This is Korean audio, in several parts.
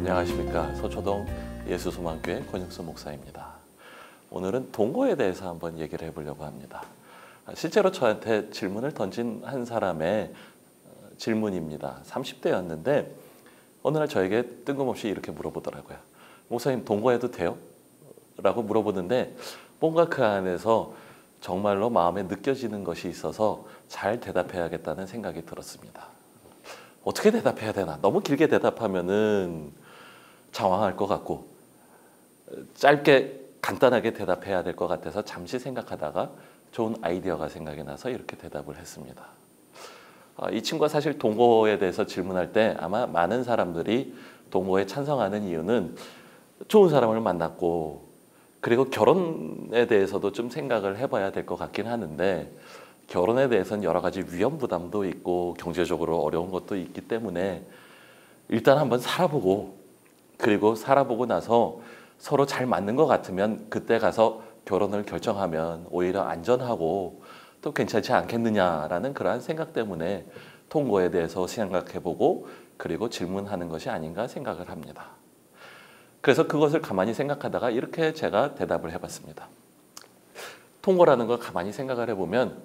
안녕하십니까. 서초동 예수소망교회 권혁수 목사입니다. 오늘은 동거에 대해서 한번 얘기를 해보려고 합니다. 실제로 저한테 질문을 던진 한 사람의 질문입니다. 30대였는데 어느 날 저에게 뜬금없이 이렇게 물어보더라고요. 목사님, 동거해도 돼요? 라고 물어보는데 뭔가 그 안에서 정말로 마음에 느껴지는 것이 있어서 잘 대답해야겠다는 생각이 들었습니다. 어떻게 대답해야 되나? 너무 길게 대답하면은 당황할 것 같고 짧게 간단하게 대답해야 될 것 같아서 잠시 생각하다가 좋은 아이디어가 생각이 나서 이렇게 대답을 했습니다. 이 친구가 사실 동거에 대해서 질문할 때 아마 많은 사람들이 동거에 찬성하는 이유는 좋은 사람을 만났고 그리고 결혼에 대해서도 좀 생각을 해봐야 될 것 같긴 하는데 결혼에 대해서는 여러 가지 위험 부담도 있고 경제적으로 어려운 것도 있기 때문에 일단 한번 살아보고 그리고 살아보고 나서 서로 잘 맞는 것 같으면 그때 가서 결혼을 결정하면 오히려 안전하고 또 괜찮지 않겠느냐라는 그러한 생각 때문에 동거에 대해서 생각해보고 그리고 질문하는 것이 아닌가 생각을 합니다. 그래서 그것을 가만히 생각하다가 이렇게 제가 대답을 해봤습니다. 동거라는 걸 가만히 생각을 해보면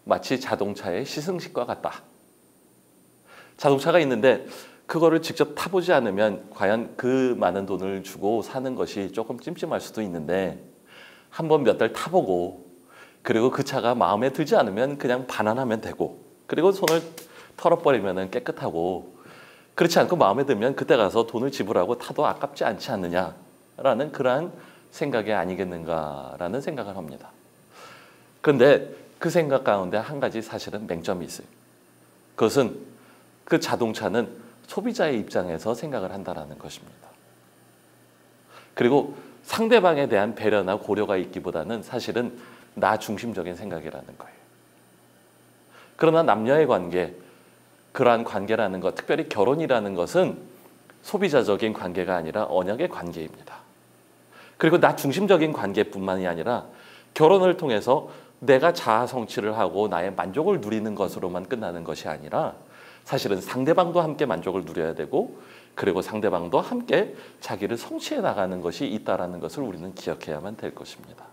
마치 자동차의 시승식과 같다. 자동차가 있는데 그거를 직접 타보지 않으면 과연 그 많은 돈을 주고 사는 것이 조금 찜찜할 수도 있는데 한번 몇 달 타보고 그리고 그 차가 마음에 들지 않으면 그냥 반환하면 되고 그리고 손을 털어버리면 깨끗하고 그렇지 않고 마음에 들면 그때 가서 돈을 지불하고 타도 아깝지 않지 않느냐라는 그러한 생각이 아니겠는가라는 생각을 합니다. 그런데 그 생각 가운데 한 가지 사실은 맹점이 있어요. 그것은 그 자동차는 소비자의 입장에서 생각을 한다는 것입니다. 그리고 상대방에 대한 배려나 고려가 있기보다는 사실은 나 중심적인 생각이라는 거예요. 그러나 남녀의 관계, 그러한 관계라는 것, 특별히 결혼이라는 것은 소비자적인 관계가 아니라 언약의 관계입니다. 그리고 나 중심적인 관계뿐만이 아니라 결혼을 통해서 내가 자아 성취를 하고 나의 만족을 누리는 것으로만 끝나는 것이 아니라 사실은 상대방도 함께 만족을 누려야 되고 그리고 상대방도 함께 자기를 성취해 나가는 것이 있다는 것을 우리는 기억해야만 될 것입니다.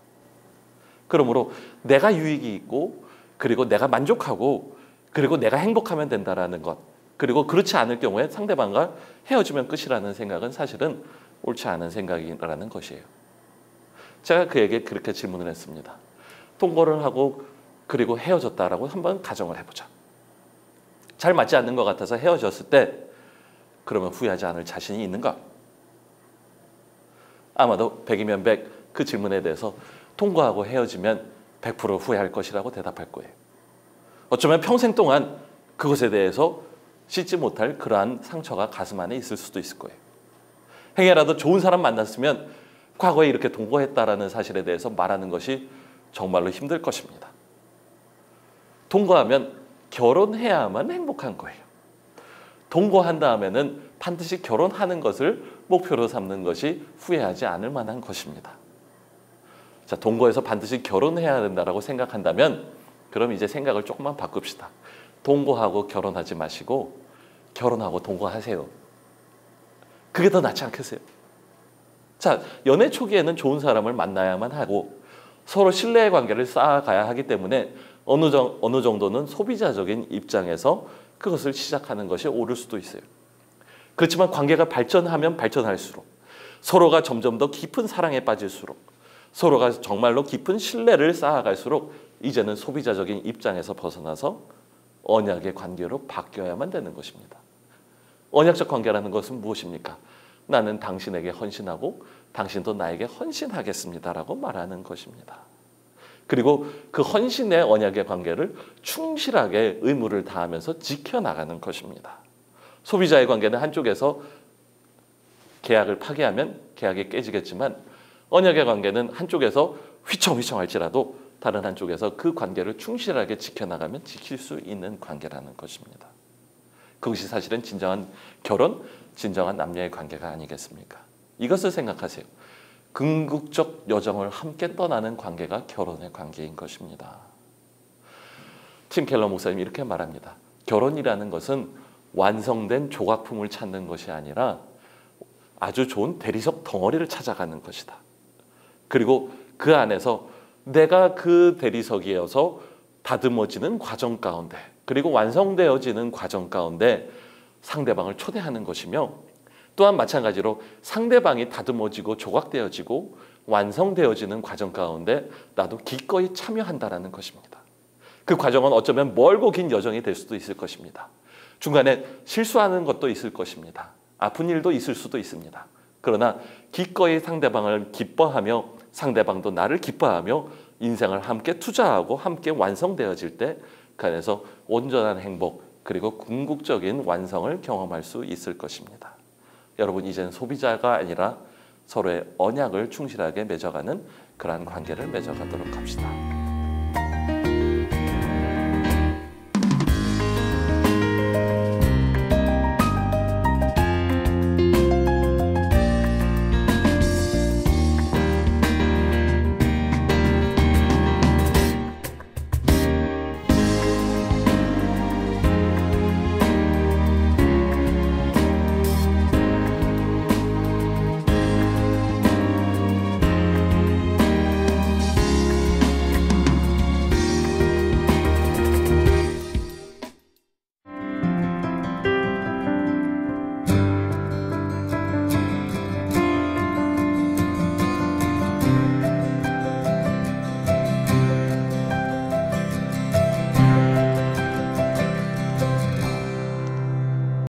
그러므로 내가 유익이 있고 그리고 내가 만족하고 그리고 내가 행복하면 된다는 것 그리고 그렇지 않을 경우에 상대방과 헤어지면 끝이라는 생각은 사실은 옳지 않은 생각이라는 것이에요. 제가 그에게 그렇게 질문을 했습니다. 동거를 하고 그리고 헤어졌다라고 한번 가정을 해보자. 잘 맞지 않는 것 같아서 헤어졌을 때 그러면 후회하지 않을 자신이 있는가? 아마도 100이면 100 그 질문에 대해서 동거하고 헤어지면 100% 후회할 것이라고 대답할 거예요. 어쩌면 평생 동안 그것에 대해서 씻지 못할 그러한 상처가 가슴 안에 있을 수도 있을 거예요. 행여라도 좋은 사람 만났으면 과거에 이렇게 동거했다라는 사실에 대해서 말하는 것이 정말로 힘들 것입니다. 동거하면 결혼해야만 행복한 거예요. 동거한 다음에는 반드시 결혼하는 것을 목표로 삼는 것이 후회하지 않을 만한 것입니다. 자, 동거에서 반드시 결혼해야 된다고 생각한다면 그럼 이제 생각을 조금만 바꿉시다. 동거하고 결혼하지 마시고 결혼하고 동거하세요. 그게 더 낫지 않겠어요? 자, 연애 초기에는 좋은 사람을 만나야만 하고 서로 신뢰의 관계를 쌓아가야 하기 때문에 어느 정도는 소비자적인 입장에서 그것을 시작하는 것이 옳을 수도 있어요. 그렇지만 관계가 발전하면 발전할수록 서로가 점점 더 깊은 사랑에 빠질수록 서로가 정말로 깊은 신뢰를 쌓아갈수록 이제는 소비자적인 입장에서 벗어나서 언약의 관계로 바뀌어야만 되는 것입니다. 언약적 관계라는 것은 무엇입니까? 나는 당신에게 헌신하고 당신도 나에게 헌신하겠습니다라고 말하는 것입니다. 그리고 그 헌신의 언약의 관계를 충실하게 의무를 다하면서 지켜나가는 것입니다. 소비자의 관계는 한쪽에서 계약을 파기하면 계약이 깨지겠지만 언약의 관계는 한쪽에서 휘청휘청할지라도 다른 한쪽에서 그 관계를 충실하게 지켜나가면 지킬 수 있는 관계라는 것입니다. 그것이 사실은 진정한 결혼, 진정한 남녀의 관계가 아니겠습니까? 이것을 생각하세요. 궁극적 여정을 함께 떠나는 관계가 결혼의 관계인 것입니다. 팀 켈러 목사님이 이렇게 말합니다. 결혼이라는 것은 완성된 조각품을 찾는 것이 아니라 아주 좋은 대리석 덩어리를 찾아가는 것이다. 그리고 그 안에서 내가 그 대리석이어서 다듬어지는 과정 가운데, 그리고 완성되어지는 과정 가운데 상대방을 초대하는 것이며, 또한 마찬가지로 상대방이 다듬어지고 조각되어지고 완성되어지는 과정 가운데 나도 기꺼이 참여한다라는 것입니다. 그 과정은 어쩌면 멀고 긴 여정이 될 수도 있을 것입니다. 중간에 실수하는 것도 있을 것입니다. 아픈 일도 있을 수도 있습니다. 그러나 기꺼이 상대방을 기뻐하며 상대방도 나를 기뻐하며 인생을 함께 투자하고 함께 완성되어질 때 그 안에서 온전한 행복 그리고 궁극적인 완성을 경험할 수 있을 것입니다. 여러분, 이제는 소비자가 아니라 서로의 언약을 충실하게 맺어가는 그러한 관계를 맺어가도록 합시다.